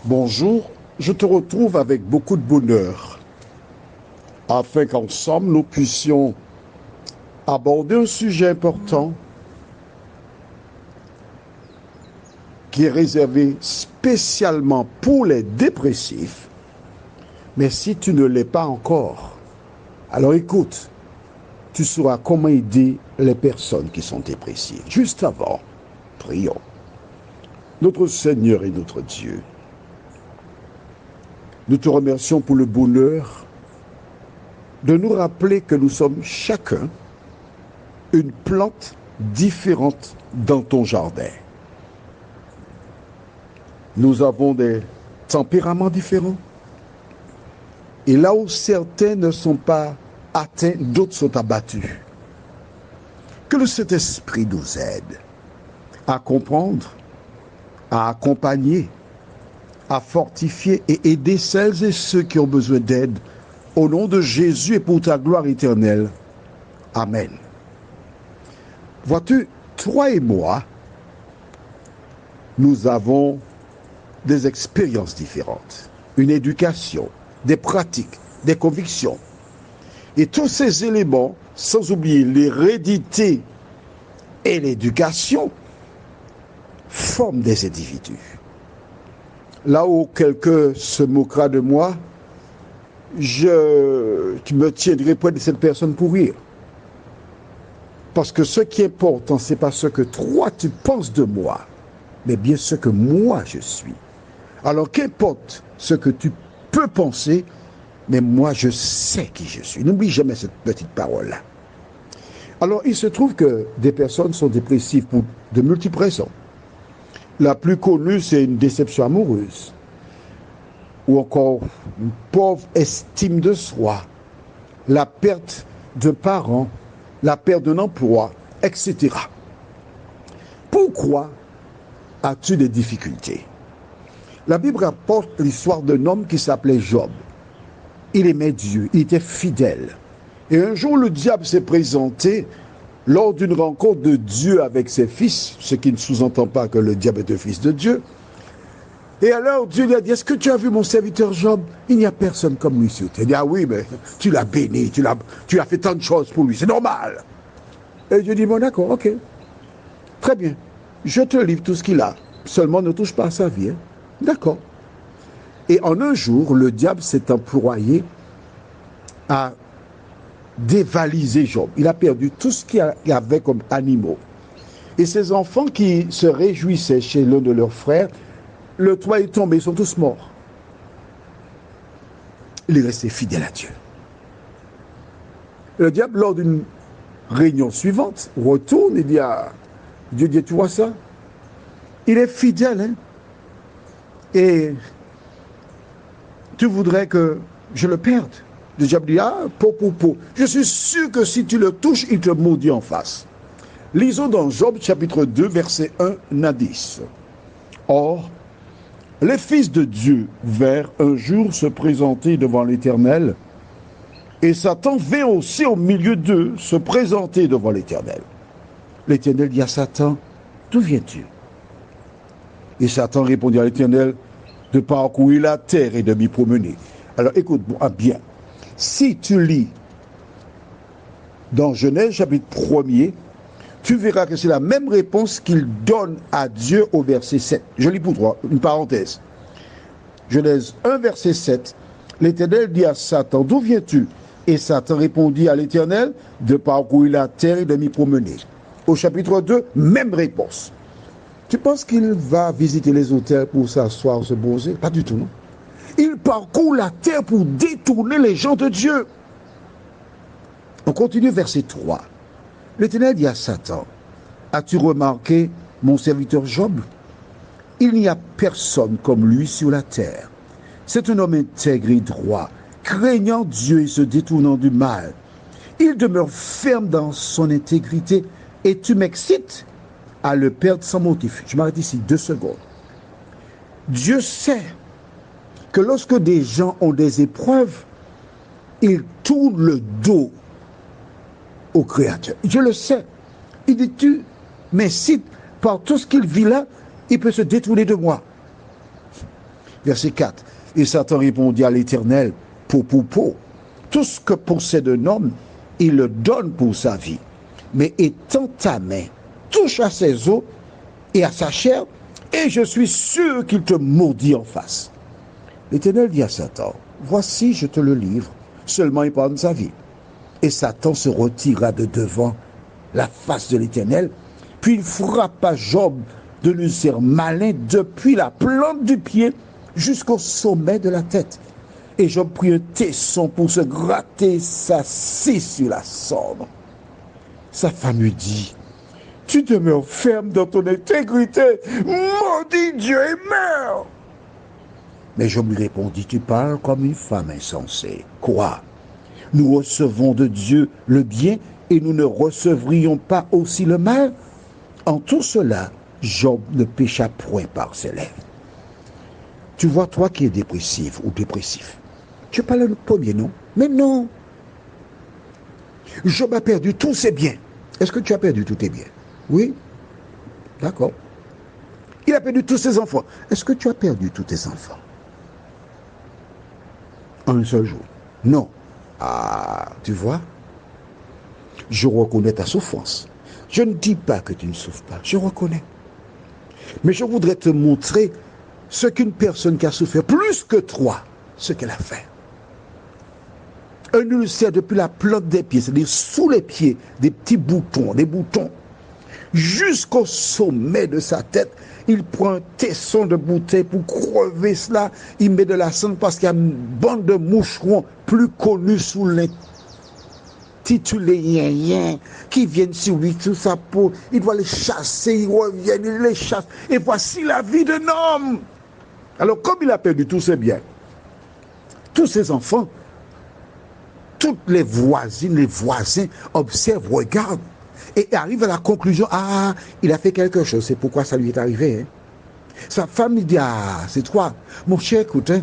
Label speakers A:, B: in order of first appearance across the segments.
A: Bonjour, je te retrouve avec beaucoup de bonheur afin qu'ensemble nous puissions aborder un sujet important qui est réservé spécialement pour les dépressifs. Mais si tu ne l'es pas encore, alors écoute, tu sauras comment aider les personnes qui sont dépressives. Juste avant, prions. Notre Seigneur et notre Dieu, nous te remercions pour le bonheur de nous rappeler que nous sommes chacun une plante différente dans ton jardin. Nous avons des tempéraments différents. Et là où certains ne sont pas atteints, d'autres sont abattus. Que le Saint-Esprit nous aide à comprendre, à accompagner, à fortifier et aider celles et ceux qui ont besoin d'aide. Au nom de Jésus et pour ta gloire éternelle. Amen. Vois-tu, toi et moi, nous avons des expériences différentes, une éducation, des pratiques, des convictions. Et tous ces éléments, sans oublier l'hérédité et l'éducation, forment des individus. Là où quelqu'un se moquera de moi, je me tiendrai près de cette personne pour rire. Parce que ce qui est important, ce n'est pas ce que toi tu penses de moi, mais bien ce que moi je suis. Alors qu'importe ce que tu peux penser, mais moi je sais qui je suis. N'oublie jamais cette petite parole-là. Alors il se trouve que des personnes sont dépressives pour de multiples raisons. La plus connue, c'est une déception amoureuse, ou encore une pauvre estime de soi, la perte de parents, la perte d'un emploi, etc. Pourquoi as-tu des difficultés? La Bible rapporte l'histoire d'un homme qui s'appelait Job. Il aimait Dieu, il était fidèle. Et un jour, le diable s'est présenté lors d'une rencontre de Dieu avec ses fils, ce qui ne sous-entend pas que le diable est un fils de Dieu. Et alors Dieu lui a dit, est-ce que tu as vu mon serviteur Job? Il n'y a personne comme lui sur terre. Il dit, ah oui, mais tu l'as béni, tu as fait tant de choses pour lui, c'est normal. Et Dieu dit, bon d'accord, ok, très bien, je te livre tout ce qu'il a, seulement ne touche pas à sa vie. Hein? D'accord. Et en un jour, le diable s'est employé à dévaliser Job. Il a perdu tout ce qu'il y avait comme animaux. Et ses enfants qui se réjouissaient chez l'un de leurs frères, le toit est tombé, ils sont tous morts. Il est resté fidèle à Dieu. Le diable, lors d'une réunion suivante, retourne et dit à Dieu, tu vois ça? Il est fidèle, hein? Et tu voudrais que je le perde? Le diable dit, ah, po. Je suis sûr que si tu le touches, il te maudit en face. Lisons dans Job chapitre 2, verset 1 à 10. Or, les fils de Dieu vinrent un jour se présenter devant l'Éternel, et Satan vint aussi au milieu d'eux se présenter devant l'Éternel. L'Éternel dit à Satan, d'où viens-tu? Et Satan répondit à l'Éternel, de parcourir la terre et de m'y promener. Alors écoute-moi bien. Si tu lis dans Genèse chapitre 1er, tu verras que c'est la même réponse qu'il donne à Dieu au verset 7. Je lis pour toi, une parenthèse. Genèse 1, verset 7. L'Éternel dit à Satan, d'où viens-tu? Et Satan répondit à l'Éternel, de parcourir la terre et de m'y promener. Au chapitre 2, même réponse. Tu penses qu'il va visiter les hôtels pour s'asseoir, se bronzer? Pas du tout, non? Il parcourt la terre pour détourner les gens de Dieu. On continue verset 3. L'Éternel dit à Satan, as-tu remarqué mon serviteur Job? Il n'y a personne comme lui sur la terre. C'est un homme intègre et droit, craignant Dieu et se détournant du mal. Il demeure ferme dans son intégrité et tu m'excites à le perdre sans motif. Je m'arrête ici 2 secondes. Dieu sait que lorsque des gens ont des épreuves, ils tournent le dos au Créateur. Je le sais. Il dit, tu m'incites par tout ce qu'il vit là, il peut se détourner de moi. Verset 4. Et Satan répondit à l'Éternel, pour. Tout ce que possède un homme, il le donne pour sa vie. Mais étends ta main, touche à ses os et à sa chair, et je suis sûr qu'il te maudit en face. L'Éternel dit à Satan, voici, je te le livre, seulement épargne sa vie. Et Satan se retira de devant la face de l'Éternel, puis il frappa Job de l'ulcère malin depuis la plante du pied jusqu'au sommet de la tête. Et Job prit un tesson pour se gratter sa scie sur la cendre. Sa femme lui dit, tu demeures ferme dans ton intégrité, maudit Dieu et meurs. Mais Job lui répondit, tu parles comme une femme insensée. Quoi? Nous recevons de Dieu le bien et nous ne recevrions pas aussi le mal? En tout cela, Job ne pécha point par ses lèvres. Tu vois, toi qui es dépressif ou dépressif, tu parles le premier, non? Mais non. Job a perdu tous ses biens. Est-ce que tu as perdu tous tes biens? Oui. D'accord. Il a perdu tous ses enfants. Est-ce que tu as perdu tous tes enfants? En un seul jour? Non. Ah, tu vois? Je reconnais ta souffrance. Je ne dis pas que tu ne souffres pas. Je reconnais. Mais je voudrais te montrer ce qu'une personne qui a souffert plus que toi, ce qu'elle a fait. Un ulcère depuis la plante des pieds, c'est-à-dire sous les pieds, des petits boutons, jusqu'au sommet de sa tête. Il prend un tesson de bouteille pour crever cela. Il met de la cendre parce qu'il y a une bande de moucherons plus connus sous l'intitulé yin qui viennent sur lui, sous sa peau. Il doit les chasser, ils reviennent, il les chasse. Et voici la vie d'un homme. Alors, comme il a perdu tous ses biens, tous ses enfants, toutes les voisines, les voisins observent, regardent et arrivent à la conclusion, ah, il a fait quelque chose, c'est pourquoi ça lui est arrivé. Hein. Sa femme lui dit, ah, c'est toi. Mon cher, écoute, hein,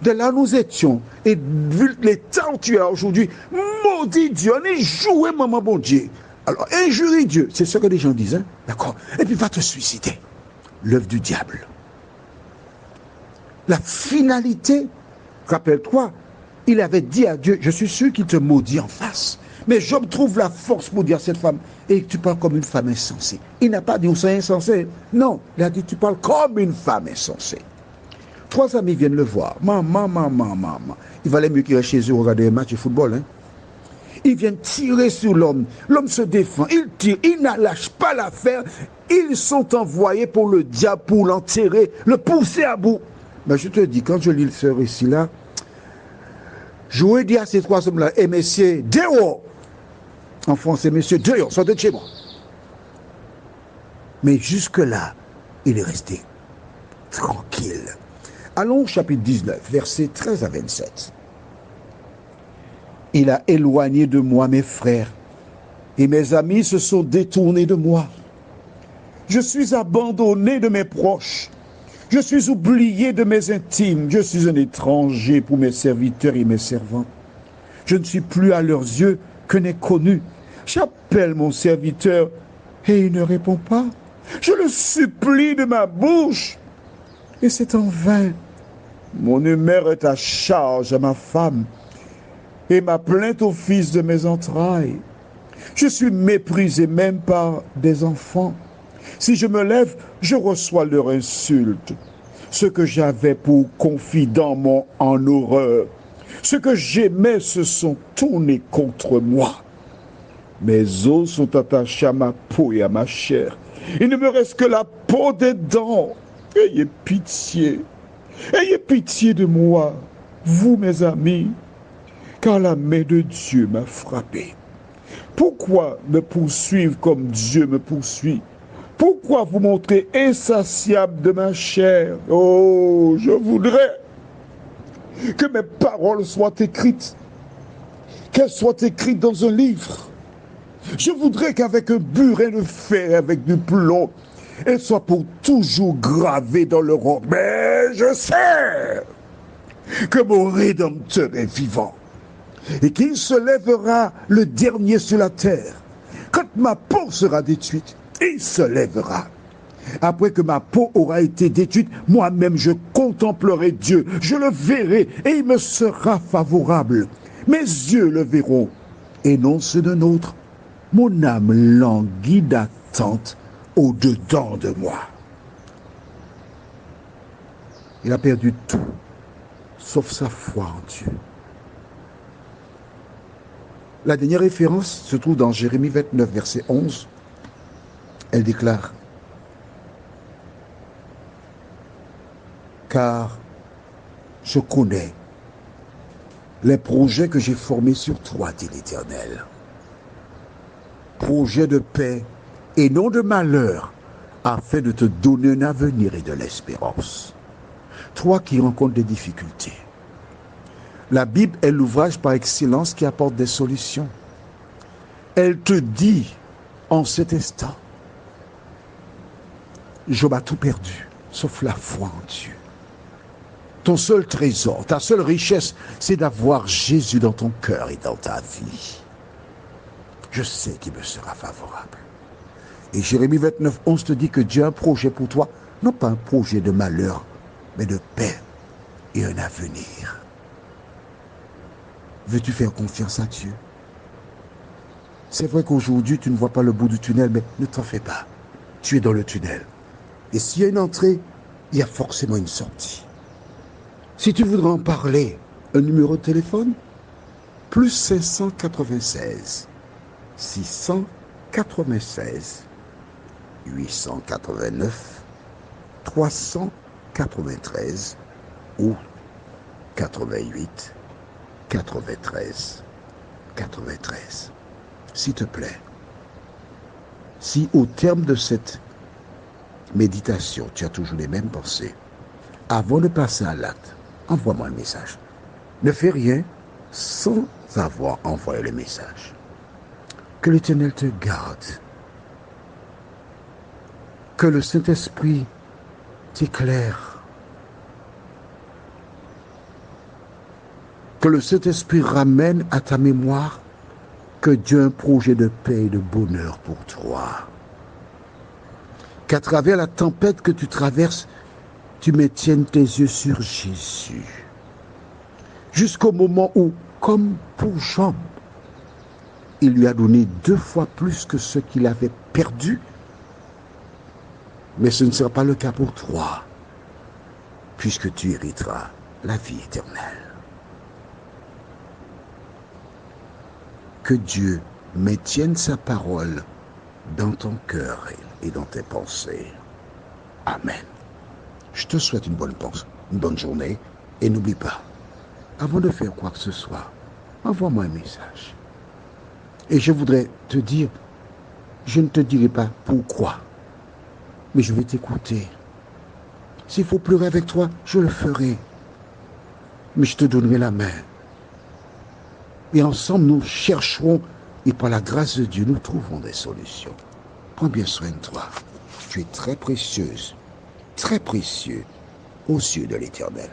A: de là nous étions, et vu les temps où tu es aujourd'hui, maudit Dieu, on est joué, maman, bon Dieu. Alors, injurie Dieu, c'est ce que les gens disent, hein, d'accord. Et puis va te suicider. L'œuvre du diable. La finalité, rappelle-toi, il avait dit à Dieu, je suis sûr qu'il te maudit en face. Mais Job trouve la force pour dire à cette femme, et tu parles comme une femme insensée. Il n'a pas dit, on s'est insensé. Non, il a dit, tu parles comme une femme insensée. 3 amis viennent le voir. Maman. Il valait mieux qu'il reste chez eux regarder un match de football. Hein. Ils viennent tirer sur l'homme. L'homme se défend. Il tire. Il ne lâche pas l'affaire. Ils sont envoyés pour le diable, pour l'enterrer, le pousser à bout. Mais je te dis, quand je lis ce récit-là, je voulais dire à ces 3 hommes-là, et messieurs, dehors. En français, messieurs, dehors, sortez de chez moi. Mais jusque-là, il est resté tranquille. Allons au chapitre 19, versets 13 à 27. Il a éloigné de moi mes frères, et mes amis se sont détournés de moi. Je suis abandonné de mes proches. Je suis oublié de mes intimes. Je suis un étranger pour mes serviteurs et mes servantes. Je ne suis plus à leurs yeux qu'un inconnu. J'appelle mon serviteur et il ne répond pas. Je le supplie de ma bouche et c'est en vain. Mon humeur est à charge à ma femme et ma plainte au fils de mes entrailles. Je suis méprisé même par des enfants. Si je me lève, je reçois leur insulte. Ce que j'avais pour confident m'ont en horreur. Ce que j'aimais se sont tournés contre moi. Mes os sont attachés à ma peau et à ma chair. Il ne me reste que la peau des dents. Ayez pitié. Ayez pitié de moi, vous mes amis, car la main de Dieu m'a frappé. Pourquoi me poursuivre comme Dieu me poursuit? Pourquoi vous montrer insatiable de ma chair? Oh, je voudrais que mes paroles soient écrites, qu'elles soient écrites dans un livre. Je voudrais qu'avec un burin de fer, avec du plomb, elles soient pour toujours gravées dans le roc. Mais je sais que mon Rédempteur est vivant et qu'il se lèvera le dernier sur la terre. Quand ma peau sera détruite, il se lèvera. Après que ma peau aura été détruite, moi-même je contemplerai Dieu, je le verrai et il me sera favorable. Mes yeux le verront et non ceux d'un autre. Mon âme languit d'attente au-dedans de moi. Il a perdu tout, sauf sa foi en Dieu. La dernière référence se trouve dans Jérémie 29, verset 11. Elle déclare: car je connais les projets que j'ai formés sur toi, dit l'Éternel. Projets de paix et non de malheur, afin de te donner un avenir et de l'espérance. Toi qui rencontres des difficultés, la Bible est l'ouvrage par excellence qui apporte des solutions. Elle te dit en cet instant: Job a tout perdu, sauf la foi en Dieu. Ton seul trésor, ta seule richesse, c'est d'avoir Jésus dans ton cœur et dans ta vie. Je sais qu'il me sera favorable. Et Jérémie 29, 11 te dit que Dieu a un projet pour toi, non pas un projet de malheur, mais de paix et un avenir. Veux-tu faire confiance à Dieu? C'est vrai qu'aujourd'hui, tu ne vois pas le bout du tunnel, mais ne t'en fais pas. Tu es dans le tunnel. Et s'il y a une entrée, il y a forcément une sortie. Si tu voudrais en parler, un numéro de téléphone, plus 596 696 889 393 ou 88 93 93. S'il te plaît, si au terme de cette méditation, tu as toujours les mêmes pensées, avant de passer à l'acte, envoie-moi un message. Ne fais rien sans avoir envoyé le message. Que l'Éternel te garde. Que le Saint-Esprit t'éclaire. Que le Saint-Esprit ramène à ta mémoire que Dieu a un projet de paix et de bonheur pour toi. Qu'à travers la tempête que tu traverses, tu maintiennes tes yeux sur Jésus. Jusqu'au moment où, comme pour Job, il lui a donné 2 fois plus que ce qu'il avait perdu. Mais ce ne sera pas le cas pour toi, puisque tu hériteras la vie éternelle. Que Dieu maintienne sa parole dans ton cœur et dans tes pensées. Amen. Je te souhaite une bonne journée et n'oublie pas, avant de faire quoi que ce soit, envoie-moi un message. Et je voudrais te dire, je ne te dirai pas pourquoi, mais je vais t'écouter. S'il faut pleurer avec toi, je le ferai. Mais je te donnerai la main. Et ensemble, nous chercherons, et par la grâce de Dieu, nous trouverons des solutions. Prends bien soin de toi. Tu es très précieuse, très précieux aux yeux de l'Éternel.